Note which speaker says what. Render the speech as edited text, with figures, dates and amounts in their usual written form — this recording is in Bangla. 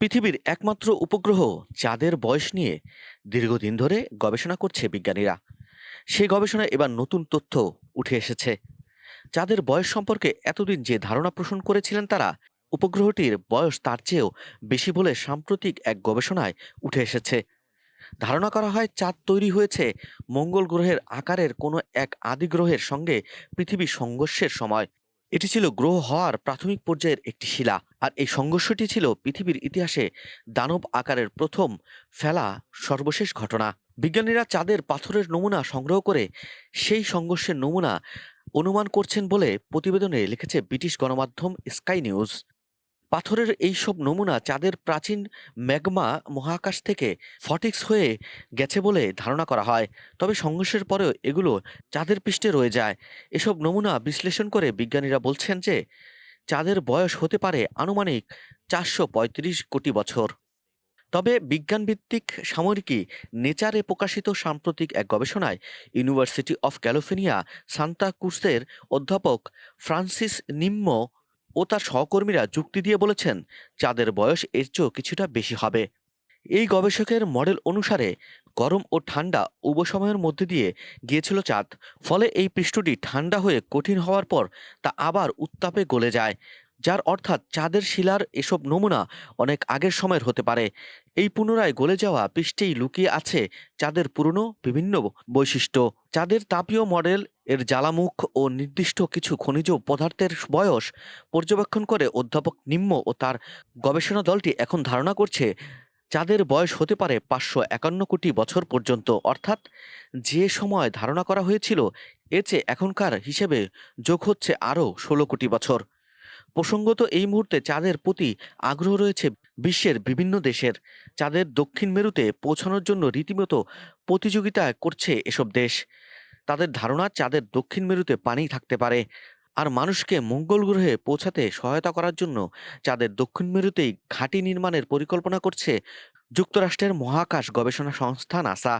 Speaker 1: পৃথিবীর একমাত্র উপগ্রহ চাঁদের বয়স নিয়ে দীর্ঘদিন ধরে গবেষণা করছে বিজ্ঞানীরা। সেই গবেষণায় এবার নতুন তথ্য উঠে এসেছে। চাঁদের বয়স সম্পর্কে এতদিন যে ধারণা পোষণ করেছিলেন তারা, উপগ্রহটির বয়স তার চেয়েও বেশি বলে সাম্প্রতিক এক গবেষণায় উঠে এসেছে। ধারণা করা হয় চাঁদ তৈরি হয়েছে মঙ্গল গ্রহের আকারের কোনো এক আদি গ্রহের সঙ্গে পৃথিবীর সংঘর্ষের সময়। এটি ছিল গ্রহ হওয়ার প্রাথমিক পর্যায়ের একটি শিলা, আর এই সংঘর্ষটি ছিল পৃথিবীর ইতিহাসে দানব আকারের প্রথম ফেলা সর্বশেষ ঘটনা। বিজ্ঞানীরা চাঁদের পাথরের নমুনা সংগ্রহ করে সেই সংঘর্ষের নমুনা অনুমান করছেন বলে প্রতিবেদনে লিখেছে ব্রিটিশ গণমাধ্যম স্কাই নিউজ। পাথরের এইসব নমুনা চাঁদের প্রাচীন ম্যাগমা মহাকাশ থেকে ফটিক্স হয়ে গেছে বলে ধারণা করা হয়। তবে সংঘর্ষের পরেও এগুলো চাঁদের পৃষ্ঠে রয়ে যায়। এসব নমুনা বিশ্লেষণ করে বিজ্ঞানীরা বলছেন যে চাঁদের বয়স হতে পারে আনুমানিক ৪৩৫ কোটি বছর। তবে বিজ্ঞানভিত্তিক সাময়িকী নেচারে প্রকাশিত সাম্প্রতিক এক গবেষণায় ইউনিভার্সিটি অফ ক্যালিফোর্নিয়া সান্তা ক্রুজের অধ্যাপক ফ্রান্সিস নিম্ম ও তার সহকর্মীরা যুক্তি দিয়ে বলেছেন চাঁদের বয়স এর চেয়েও কিছুটা বেশি হবে। এই গবেষকের মডেল অনুসারে গরম ও ঠান্ডা উভয় সময়ের মধ্যে দিয়ে গিয়েছিল চাঁদ। ফলে এই পৃষ্ঠটি ঠান্ডা হয়ে কঠিন হওয়ার পর তা আবার উত্তাপে গলে যায়, যার অর্থাৎ চাঁদের শিলার এসব নমুনা অনেক আগের সময়ের হতে পারে। এই পুনরায় গলে যাওয়া পৃষ্ঠেই লুকিয়ে আছে চাঁদের পুরনো বিভিন্ন বৈশিষ্ট্য। চাঁদের তাপীয় মডেল, এর জ্বালামুখ ও নির্দিষ্ট কিছু খনিজ পদার্থের বয়স পর্যবেক্ষণ করে অধ্যাপক নিম্ম ও তার গবেষণা দলটি এখন ধারণা করছে চাঁদের বয়স হতে পারে ৫৫১ কোটি বছর পর্যন্ত, অর্থাৎ যে সময় ধারণা করা হয়েছিল এর চেয়ে এখনকার হিসেবে যোগ হচ্ছে আরও ১৬ কোটি বছর। প্রসঙ্গত, এই মুহূর্তে চাঁদের প্রতি আগ্রহ রয়েছে বিশ্বের বিভিন্ন দেশের। চাঁদের দক্ষিণ মেরুতে পৌঁছানোর জন্য রীতিমতো প্রতিযোগিতা করছে এসব দেশ। তাদের ধারণা চাঁদের দক্ষিণ মেরুতে পানি থাকতে পারে, আর মানুষকে মঙ্গল গ্রহে পৌঁছাতে সহায়তা করার জন্য চাঁদের দক্ষিণ মেরুতেই ঘাঁটি নির্মাণের পরিকল্পনা করছে যুক্তরাষ্ট্রের মহাকাশ গবেষণা সংস্থা নাসা।